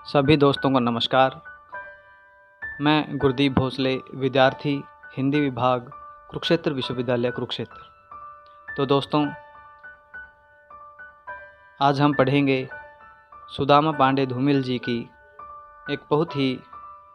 सभी दोस्तों को नमस्कार। मैं गुरदीप भोसले, विद्यार्थी हिंदी विभाग, कुरुक्षेत्र विश्वविद्यालय कुरुक्षेत्र। तो दोस्तों, आज हम पढ़ेंगे सुदामा पांडे धूमिल जी की एक बहुत ही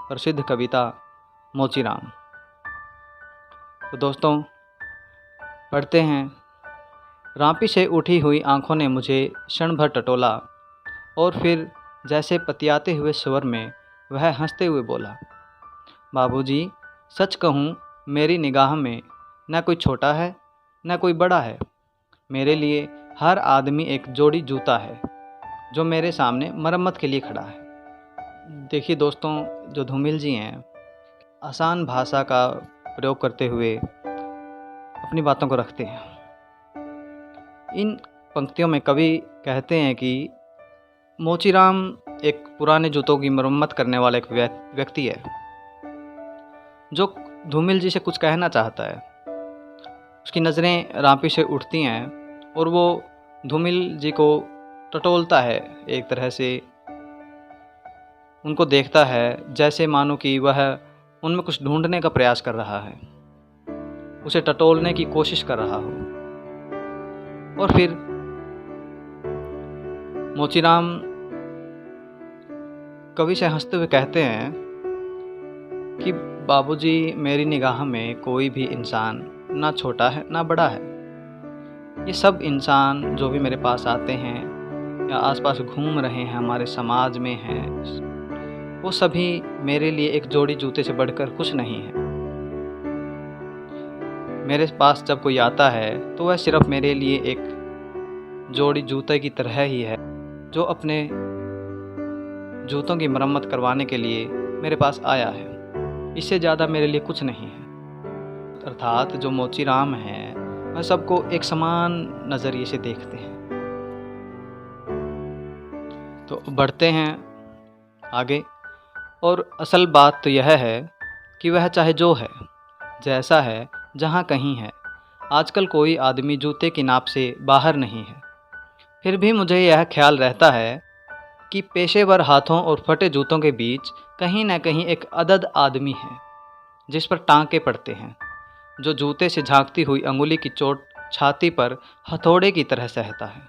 प्रसिद्ध कविता मोचीराम। तो दोस्तों, पढ़ते हैं। रांपी से उठी हुई आंखों ने मुझे क्षण भर टटोला और फिर जैसे पतियाते हुए स्वर में वह हंसते हुए बोला, बाबूजी, सच कहूँ मेरी निगाह में न कोई छोटा है न कोई बड़ा है। मेरे लिए हर आदमी एक जोड़ी जूता है जो मेरे सामने मरम्मत के लिए खड़ा है। देखिए दोस्तों, जो धूमिल जी हैं, आसान भाषा का प्रयोग करते हुए अपनी बातों को रखते हैं। इन पंक्तियों में कवि कहते हैं कि मोचीराम एक पुराने जूतों की मरम्मत करने वाला एक व्यक्ति है जो धूमिल जी से कुछ कहना चाहता है। उसकी नज़रें रांपी से उठती हैं और वो धूमिल जी को टटोलता है। एक तरह से उनको देखता है जैसे मानो कि वह उनमें कुछ ढूंढने का प्रयास कर रहा है, उसे टटोलने की कोशिश कर रहा हो। और फिर मोचीराम कवि से हंसते हुए कहते हैं कि बाबूजी, मेरी निगाह में कोई भी इंसान ना छोटा है ना बड़ा है। ये सब इंसान जो भी मेरे पास आते हैं या आसपास घूम रहे हैं, हमारे समाज में हैं, वो सभी मेरे लिए एक जोड़ी जूते से बढ़कर कुछ नहीं है। मेरे पास जब कोई आता है तो वह सिर्फ मेरे लिए एक जोड़ी जूते की तरह ही है जो अपने जूतों की मरम्मत करवाने के लिए मेरे पास आया है। इससे ज़्यादा मेरे लिए कुछ नहीं है। अर्थात जो मोचीराम हैं वह सबको एक समान नज़रिए से देखते हैं। तो बढ़ते हैं आगे। और असल बात तो यह है कि वह चाहे जो है, जैसा है, जहाँ कहीं है, आजकल कोई आदमी जूते की नाप से बाहर नहीं है। फिर भी मुझे यह ख्याल रहता है कि पेशेवर हाथों और फटे जूतों के बीच कहीं न कहीं एक अदद आदमी है जिस पर टांके पड़ते हैं, जो जूते से झांकती हुई अंगुली की चोट छाती पर हथौड़े की तरह सहता है।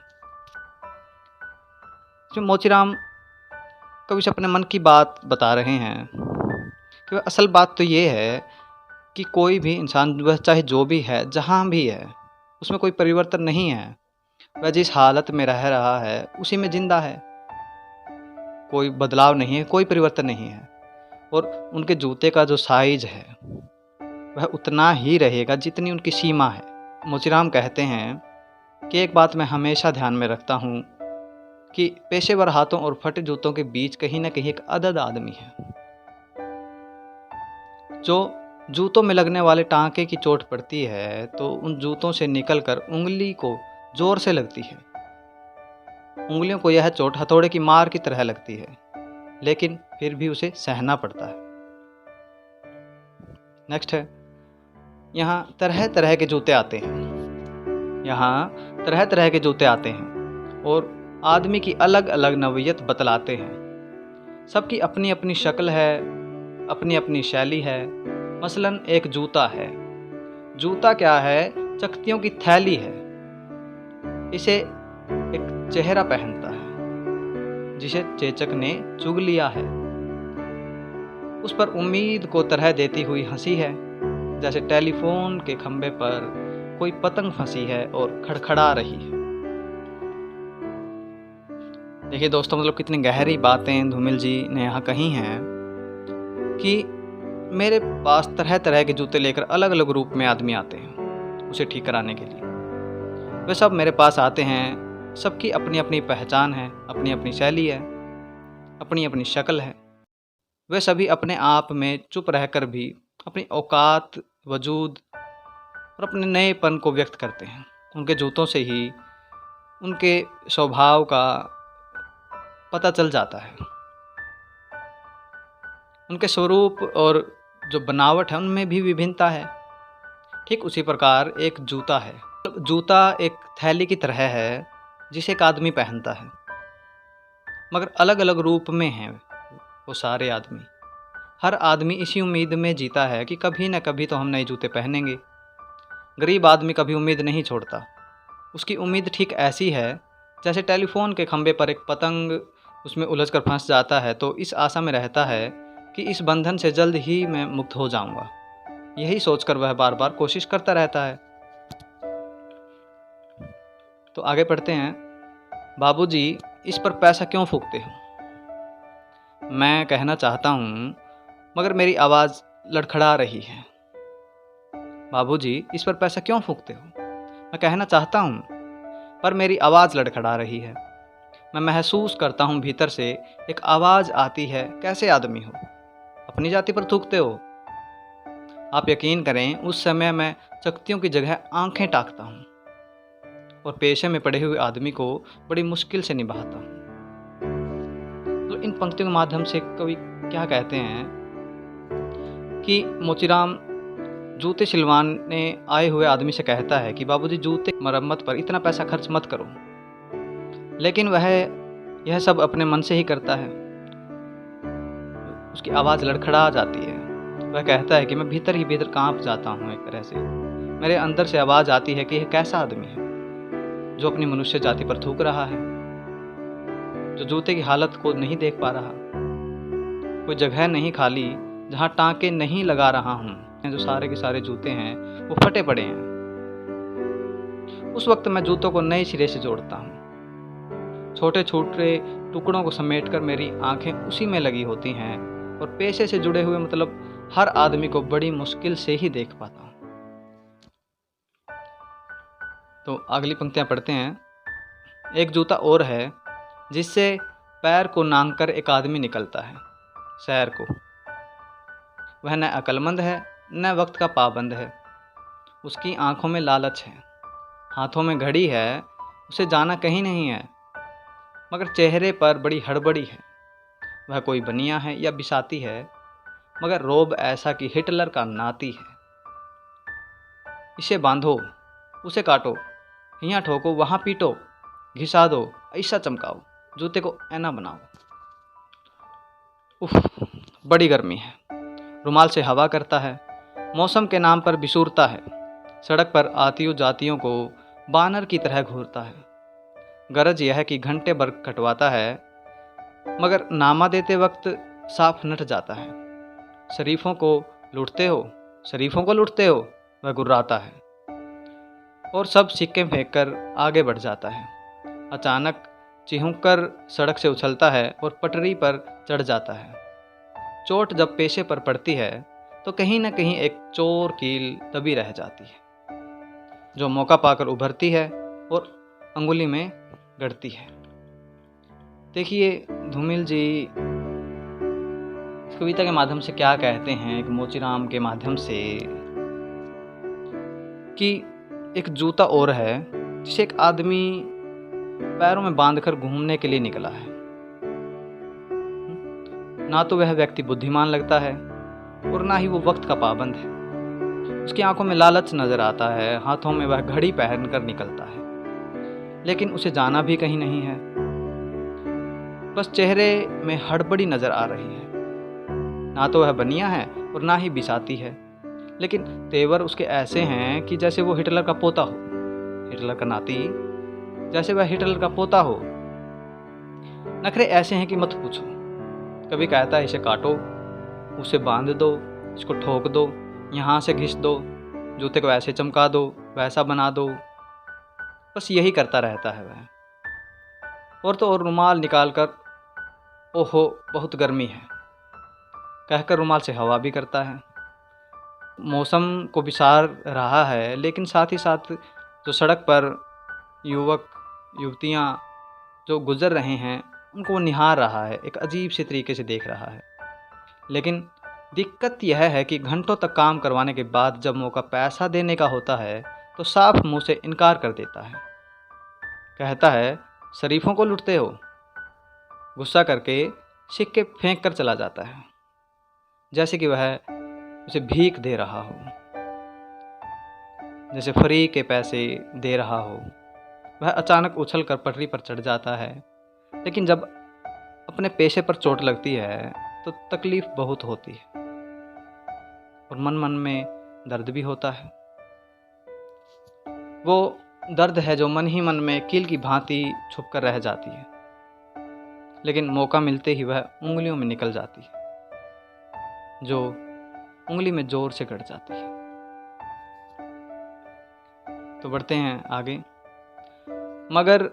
जो मोचीराम कवि से अपने मन की बात बता रहे हैं कि वह असल बात तो ये है कि कोई भी इंसान, वह चाहे जो भी है, जहाँ भी है, उसमें कोई परिवर्तन नहीं है। वह जिस हालत में रह रहा है उसी में जिंदा है। कोई बदलाव नहीं है, कोई परिवर्तन नहीं है। और उनके जूते का जो साइज है वह उतना ही रहेगा जितनी उनकी सीमा है। मोचीराम कहते हैं कि एक बात मैं हमेशा ध्यान में रखता हूँ कि पेशेवर हाथों और फटे जूतों के बीच कहीं ना कहीं एक अदद आदमी है जो जूतों में लगने वाले टांके की चोट पड़ती है तो उन जूतों से निकलकर उंगली को जोर से लगती है। उंगलियों को यह चोट हथौड़े की मार की तरह लगती है, लेकिन फिर भी उसे सहना पड़ता है। नेक्स्ट है, यहाँ तरह तरह के जूते आते हैं। यहाँ तरह तरह के जूते आते हैं और आदमी की अलग अलग नौइयत बतलाते हैं। सबकी अपनी अपनी शक्ल है, अपनी अपनी शैली है। मसलन एक जूता है। जूता क्या है? चकतियों की थैली है। इसे एक चेहरा पहनता है जिसे चेचक ने चुग लिया है। उस पर उम्मीद को तरह देती हुई हंसी है, जैसे टेलीफोन के खंभे पर कोई पतंग फंसी है और खड़खड़ा रही है। देखिए दोस्तों, मतलब कितनी गहरी बातें धूमिल जी ने यहाँ कही हैं कि मेरे पास तरह तरह के जूते लेकर अलग अलग रूप में आदमी आते हैं उसे ठीक कराने के लिए। वे सब मेरे पास आते हैं। सबकी अपनी अपनी पहचान है, अपनी अपनी शैली है, अपनी अपनी शक्ल है। वे सभी अपने आप में चुप रहकर भी अपनी औकात, वजूद और अपने नएपन को व्यक्त करते हैं। उनके जूतों से ही उनके स्वभाव का पता चल जाता है। उनके स्वरूप और जो बनावट है उनमें भी विभिन्नता है। ठीक उसी प्रकार एक जूता है। जूता एक थैली की तरह है जिसे एक आदमी पहनता है, मगर अलग अलग रूप में है। वो सारे आदमी। हर आदमी इसी उम्मीद में जीता है कि कभी न कभी तो हम नए जूते पहनेंगे। गरीब आदमी कभी उम्मीद नहीं छोड़ता। उसकी उम्मीद ठीक ऐसी है जैसे टेलीफोन के खंभे पर एक पतंग उसमें उलझकर फंस जाता है तो इस आशा में रहता है कि इस बंधन से जल्द ही मैं मुक्त हो जाऊंगा। यही सोचकर वह बार बार कोशिश करता रहता है। तो आगे पढ़ते हैं। बाबूजी, इस पर पैसा क्यों फूकते हो? मैं कहना चाहता हूँ मगर मेरी आवाज़ लड़खड़ा रही है। बाबूजी, इस पर पैसा क्यों फूकते हो? मैं कहना चाहता हूँ पर मेरी आवाज़ लड़खड़ा रही है। मैं महसूस करता हूँ भीतर से एक आवाज़ आती है, कैसे आदमी हो, अपनी जाति पर थूकते हो। आप यकीन करें, उस समय मैं शक्तियों की जगह आंखें ताकता हूँ और पेशे में पड़े हुए आदमी को बड़ी मुश्किल से निभाता हूँ। तो इन पंक्तियों के माध्यम से कवि क्या कहते हैं कि मोचीराम जूते सिलवाने आए हुए आदमी से कहता है कि बाबूजी, जूते मरम्मत पर इतना पैसा खर्च मत करो। लेकिन वह यह सब अपने मन से ही करता है। उसकी आवाज़ लड़खड़ा जाती है। वह कहता है कि मैं भीतर ही भीतर कांप जाता हूँ। एक तरह से मेरे अंदर से आवाज़ आती है कि यह कैसा आदमी है जो अपनी मनुष्य जाति पर थूक रहा है, जो जूते की हालत को नहीं देख पा रहा। कोई जगह नहीं खाली जहाँ टाँके नहीं लगा रहा हूँ। जो सारे के सारे जूते हैं वो फटे पड़े हैं। उस वक्त मैं जूतों को नए सिरे से जोड़ता हूँ। छोटे छोटे टुकड़ों को समेटकर मेरी आंखें उसी में लगी होती हैं और पेशे से जुड़े हुए मतलब हर आदमी को बड़ी मुश्किल से ही देख पाता हूँ। तो अगली पंक्तियाँ पढ़ते हैं। एक जूता और है जिससे पैर को नांग कर एक आदमी निकलता है शहर को। वह न अक्लमंद है न वक्त का पाबंद है। उसकी आंखों में लालच है, हाथों में घड़ी है, उसे जाना कहीं नहीं है, मगर चेहरे पर बड़ी हड़बड़ी है। वह कोई बनिया है या बिसाती है, मगर रोब ऐसा कि हिटलर का नाती है। इसे बांधो, उसे काटो, यहाँ ठोको, वहाँ पीटो, घिसा दो, ऐसा चमकाओ, जूते को ऐना बनाओ। उफ, बड़ी गर्मी है। रुमाल से हवा करता है, मौसम के नाम पर बिसूरता है। सड़क पर आतियों जातियों को बानर की तरह घूरता है। गरज यह है कि घंटे भर कटवाता है, मगर नामा देते वक्त साफ नट जाता है। शरीफों को लूटते हो, शरीफों को लूटते हो, वह गुर्राता है और सब सिक्के फेंककर आगे बढ़ जाता है। अचानक चिहुकर सड़क से उछलता है और पटरी पर चढ़ जाता है। चोट जब पेशे पर पड़ती है तो कहीं न कहीं एक चोर कील दबी रह जाती है, जो मौका पाकर उभरती है और अंगुली में गड़ती है। देखिए धूमिल जी इस कविता के माध्यम से क्या कहते हैं, एक मोचीराम के माध्यम से, कि एक जूता और है जिसे एक आदमी पैरों में बांधकर घूमने के लिए निकला है। ना तो वह व्यक्ति बुद्धिमान लगता है और ना ही वो वक्त का पाबंद है। उसकी आंखों में लालच नजर आता है, हाथों में वह घड़ी पहनकर निकलता है, लेकिन उसे जाना भी कहीं नहीं है। बस चेहरे में हड़बड़ी नजर आ रही है। ना तो वह बनिया है और ना ही बिसाती है, लेकिन तेवर उसके ऐसे हैं कि जैसे वो हिटलर का पोता हो, हिटलर का नाती, जैसे वह हिटलर का पोता हो। नखरे ऐसे हैं कि मत पूछो। कभी कहता है इसे काटो, उसे बांध दो, इसको ठोक दो, यहाँ से घिस दो, जूते को ऐसे चमका दो, वैसा बना दो। बस यही करता रहता है वह। और तो और रुमाल निकालकर ओहो बहुत गर्मी है कहकर रुमाल से हवा भी करता है। मौसम को बिसार रहा है, लेकिन साथ ही साथ जो सड़क पर युवक युवतियाँ जो गुजर रहे हैं उनको वो निहार रहा है, एक अजीब से तरीके से देख रहा है। लेकिन दिक्कत यह है कि घंटों तक काम करवाने के बाद जब मौका पैसा देने का होता है तो साफ मुंह से इनकार कर देता है। कहता है शरीफों को लूटते हो, गुस्सा करके सिक्के फेंक कर चला जाता है, जैसे कि वह उसे भीख दे रहा हो, जैसे फ्री के पैसे दे रहा हो। वह अचानक उछल कर पटरी पर चढ़ जाता है, लेकिन जब अपने पेशे पर चोट लगती है तो तकलीफ़ बहुत होती है और मन मन में दर्द भी होता है। वो दर्द है जो मन ही मन में कील की भांति छुप कर रह जाती है, लेकिन मौका मिलते ही वह उंगलियों में निकल जाती है, जो उंगली में ज़ोर से कट जाती है। तो बढ़ते हैं आगे। मगर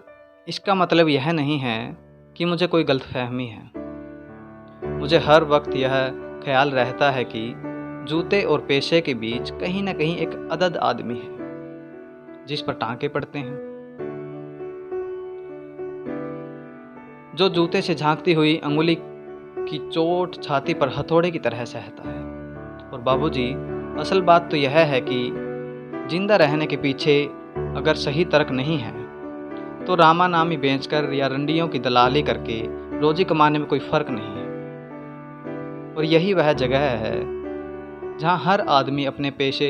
इसका मतलब यह नहीं है कि मुझे कोई गलतफहमी है। मुझे हर वक्त यह ख्याल रहता है कि जूते और पेशे के बीच कहीं ना कहीं एक अदद आदमी है जिस पर टांके पड़ते हैं, जो जूते से झांकती हुई अंगुली की चोट छाती पर हथौड़े की तरह सहता है। और बाबूजी, असल बात तो यह है कि जिंदा रहने के पीछे अगर सही तर्क नहीं है तो रामा नामी बेचकर या रंडियों की दलाली करके रोजी कमाने में कोई फ़र्क नहीं है। और यही वह जगह है जहां हर आदमी अपने पेशे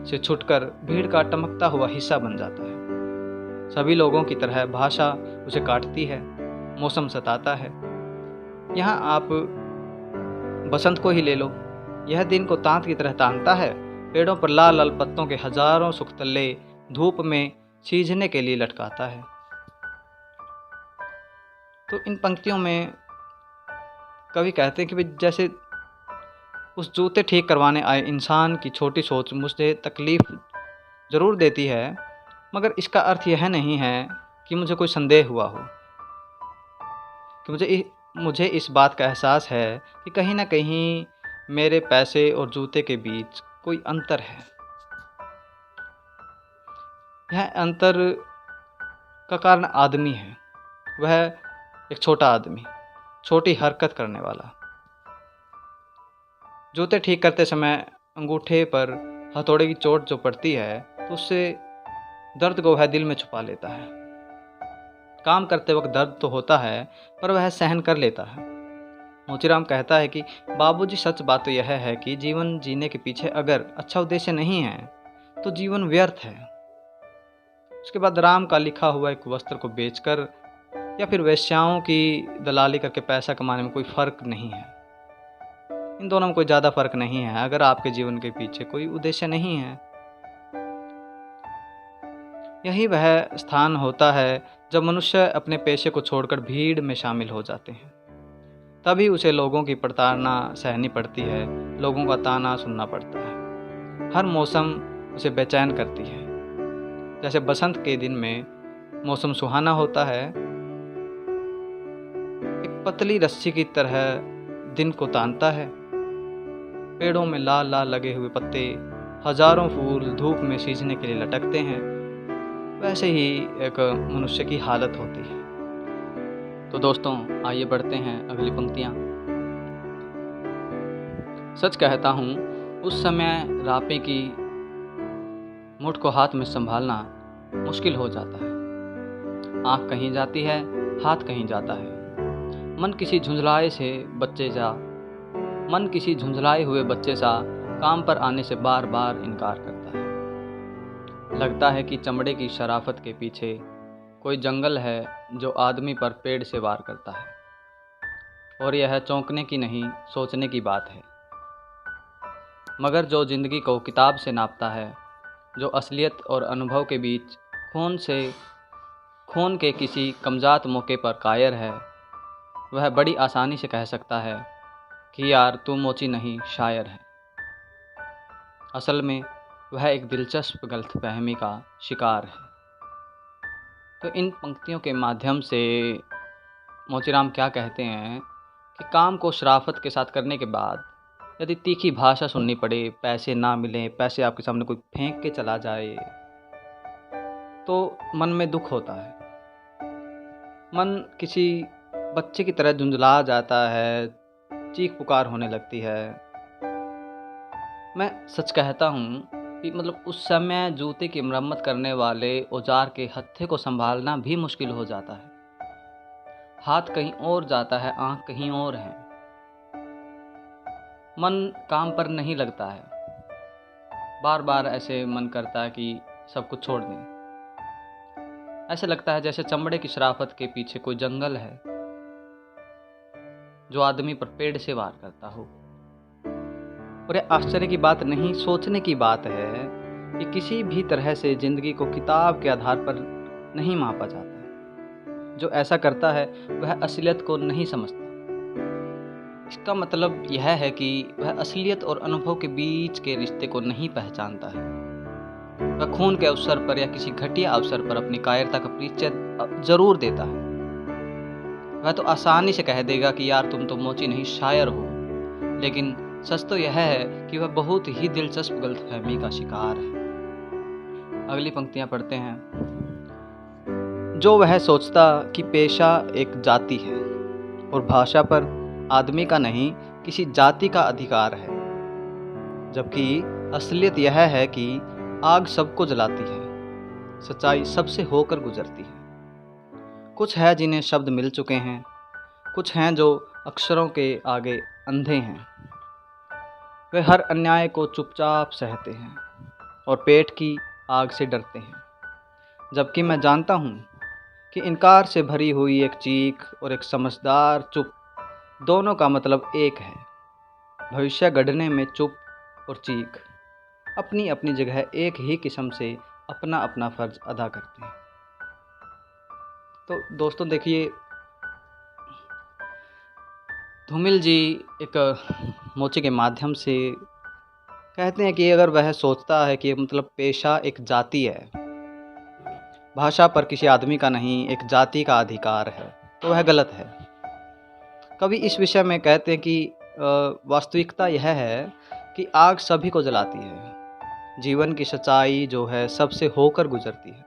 से छुटकर भीड़ का टमकता हुआ हिस्सा बन जाता है। सभी लोगों की तरह भाषा उसे काटती है, मौसम सताता है। यहाँ आप बसंत को ही ले लो, यह दिन को तांत की तरह तानता है। पेड़ों पर लाल लाल पत्तों के हजारों सुख्तल्ले धूप में सीझने के लिए लटकाता है। तो इन पंक्तियों में कवि कहते हैं कि जैसे उस जूते ठीक करवाने आए इंसान की छोटी सोच मुझे तकलीफ़ ज़रूर देती है, मगर इसका अर्थ यह नहीं है कि मुझे कोई संदेह हुआ हो, कि मुझे इस बात का एहसास है कि कहीं ना कहीं मेरे पैसे और जूते के बीच कोई अंतर है। यह अंतर का कारण आदमी है, वह एक छोटा आदमी, छोटी हरकत करने वाला। जूते ठीक करते समय अंगूठे पर हथौड़े की चोट जो पड़ती है तो उससे दर्द को वह दिल में छुपा लेता है। काम करते वक्त दर्द तो होता है पर वह सहन कर लेता है। मोचीराम कहता है कि बाबूजी, सच बात तो यह है कि जीवन जीने के पीछे अगर अच्छा उद्देश्य नहीं है तो जीवन व्यर्थ है। उसके बाद राम का लिखा हुआ एक वस्त्र को बेचकर या फिर वेश्याओं की दलाली करके पैसा कमाने में कोई फ़र्क नहीं है। इन दोनों में कोई ज़्यादा फ़र्क नहीं है अगर आपके जीवन के पीछे कोई उद्देश्य नहीं है। यही वह स्थान होता है जब मनुष्य अपने पेशे को छोड़कर भीड़ में शामिल हो जाते हैं। तभी उसे लोगों की प्रताड़ना सहनी पड़ती है, लोगों का ताना सुनना पड़ता है। हर मौसम उसे बेचैन करती है। जैसे बसंत के दिन में मौसम सुहाना होता है, एक पतली रस्सी की तरह दिन को तानता है। पेड़ों में लाल लाल लगे हुए पत्ते, हजारों फूल धूप में सींचने के लिए लटकते हैं। वैसे ही एक मनुष्य की हालत होती है। तो दोस्तों, आइए बढ़ते हैं अगली पंक्तियाँ। सच कहता हूँ, उस समय रापे की मुठ को हाथ में संभालना मुश्किल हो जाता है। आँख कहीं जाती है, हाथ कहीं जाता है। मन किसी झुंझलाए हुए बच्चे सा काम पर आने से बार बार इनकार करता है। लगता है कि चमड़े की शराफत के पीछे कोई जंगल है जो आदमी पर पेड़ से वार करता है। और यह चौंकने की नहीं, सोचने की बात है। मगर जो जिंदगी को किताब से नापता है, जो असलियत और अनुभव के बीच खून के किसी कमज़ात मौके पर कायर है, वह बड़ी आसानी से कह सकता है कि यार तू मोची नहीं, शायर है। असल में वह एक दिलचस्प गलतफहमी का शिकार है। तो इन पंक्तियों के माध्यम से मोचीराम क्या कहते हैं कि काम को शराफत के साथ करने के बाद यदि तीखी भाषा सुननी पड़े, पैसे ना मिलें, पैसे आपके सामने कोई फेंक के चला जाए, तो मन में दुख होता है। मन किसी बच्चे की तरह झुंझला जाता है, चीख पुकार होने लगती है। मैं सच कहता हूँ कि उस समय जूते की मरम्मत करने वाले औजार के हत्थे को संभालना भी मुश्किल हो जाता है। हाथ कहीं और जाता है, आँख कहीं और है। मन काम पर नहीं लगता है। बार बार ऐसे मन करता है कि सब कुछ छोड़ दें। ऐसे लगता है जैसे चमड़े की शराफत के पीछे कोई जंगल है। जो आदमी पर पेड़ से वार करता हो। और यह आश्चर्य की बात नहीं, सोचने की बात है कि किसी भी तरह से ज़िंदगी को किताब के आधार पर नहीं मापा जाता। जो ऐसा करता है वह असलियत को नहीं समझता। इसका मतलब यह है कि वह असलियत और अनुभव के बीच के रिश्ते को नहीं पहचानता है। वह खून के अवसर पर या किसी घटिया अवसर पर अपनी कायरता का परिचय जरूर देता है। वह तो आसानी से कह देगा कि यार तुम तो मोची नहीं शायर हो, लेकिन सच तो यह है कि वह बहुत ही दिलचस्प गलतफहमी का शिकार है। अगली पंक्तियां पढ़ते हैं। जो वह सोचता कि पेशा एक जाति है और भाषा पर आदमी का नहीं किसी जाति का अधिकार है, जबकि असलियत यह है कि आग सबको जलाती है, सच्चाई सबसे होकर गुजरती है। कुछ है जिन्हें शब्द मिल चुके हैं, कुछ हैं जो अक्षरों के आगे अंधे हैं। वे हर अन्याय को चुपचाप सहते हैं और पेट की आग से डरते हैं, जबकि मैं जानता हूँ कि इनकार से भरी हुई एक चीख और एक समझदार चुप, दोनों का मतलब एक है। भविष्य गढ़ने में चुप और चीख अपनी अपनी जगह एक ही किस्म से अपना अपना फर्ज अदा करते हैं। तो दोस्तों देखिए, धूमिल जी एक मोची के माध्यम से कहते हैं कि अगर वह सोचता है कि मतलब पेशा एक जाति है, भाषा पर किसी आदमी का नहीं एक जाति का अधिकार है, तो वह गलत है। कवि इस विषय में कहते हैं कि वास्तविकता यह है कि आग सभी को जलाती है। जीवन की सच्चाई जो है सबसे होकर गुजरती है।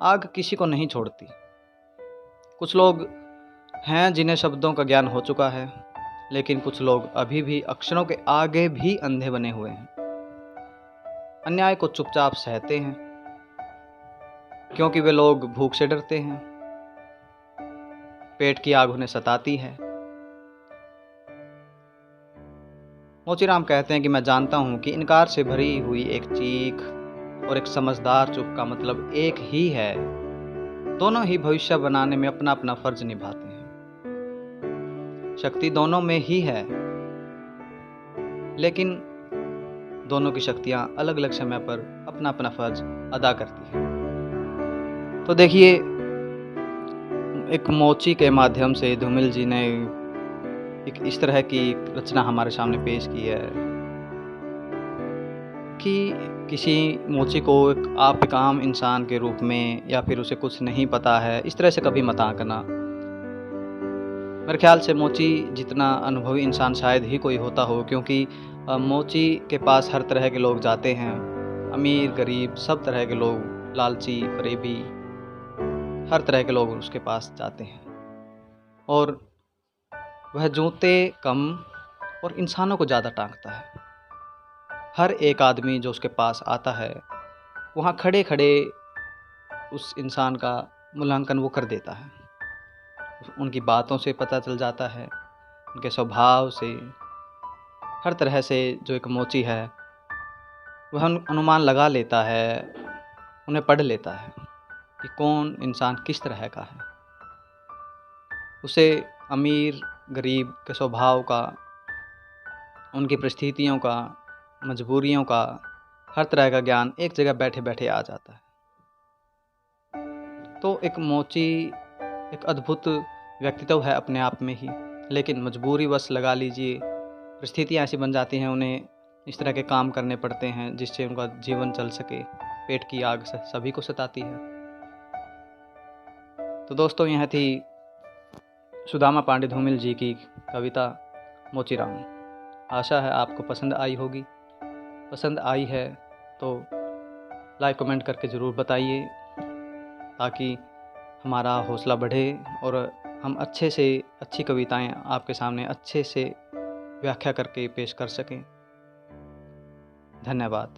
आग किसी को नहीं छोड़ती। कुछ लोग हैं जिन्हें शब्दों का ज्ञान हो चुका है, लेकिन कुछ लोग अभी भी अक्षरों के आगे भी अंधे बने हुए हैं। अन्याय को चुपचाप सहते हैं क्योंकि वे लोग भूख से डरते हैं। पेट की आग उन्हें सताती है। मोचीराम कहते हैं कि मैं जानता हूं कि इनकार से भरी हुई एक चीख और एक समझदार चुप का मतलब एक ही है। दोनों ही भविष्य बनाने में अपना अपना फर्ज निभाते हैं। शक्ति दोनों में ही है, लेकिन दोनों की शक्तियां अलग अलग समय पर अपना अपना फर्ज अदा करती हैं। तो देखिए, एक मोची के माध्यम से धूमिल जी ने एक इस तरह की रचना हमारे सामने पेश की है कि किसी मोची को आप एक आम इंसान के रूप में या फिर उसे कुछ नहीं पता है, इस तरह से कभी मत आंकना। मेरे ख्याल से मोची जितना अनुभवी इंसान शायद ही कोई होता हो, क्योंकि मोची के पास हर तरह के लोग जाते हैं। अमीर गरीब सब तरह के लोग, लालची फरेबी, हर तरह के लोग उसके पास जाते हैं। और वह जूते कम और इंसानों को ज़्यादा टांगता है। हर एक आदमी जो उसके पास आता है, वहाँ खड़े खड़े उस इंसान का मूल्यांकन वो कर देता है। उनकी बातों से पता चल जाता है, उनके स्वभाव से, हर तरह से जो एक मोची है वह अनुमान लगा लेता है, उन्हें पढ़ लेता है कि कौन इंसान किस तरह का है। उसे अमीर गरीब के स्वभाव का, उनकी परिस्थितियों का, मजबूरियों का, हर तरह का ज्ञान एक जगह बैठे बैठे आ जाता है। तो एक मोची एक अद्भुत व्यक्तित्व है अपने आप में ही, लेकिन मजबूरीवश लगा लीजिए, परिस्थितियाँ ऐसी बन जाती हैं, उन्हें इस तरह के काम करने पड़ते हैं जिससे उनका जीवन चल सके। पेट की आग सभी को सताती है। तो दोस्तों, यह थी सुदामा पांडे धूमिल जी की कविता मोचीराम। आशा है आपको पसंद आई होगी। पसंद आई है तो लाइक कमेंट करके ज़रूर बताइए, ताकि हमारा हौसला बढ़े और हम अच्छे से अच्छी कविताएं आपके सामने अच्छे से व्याख्या करके पेश कर सकें। धन्यवाद।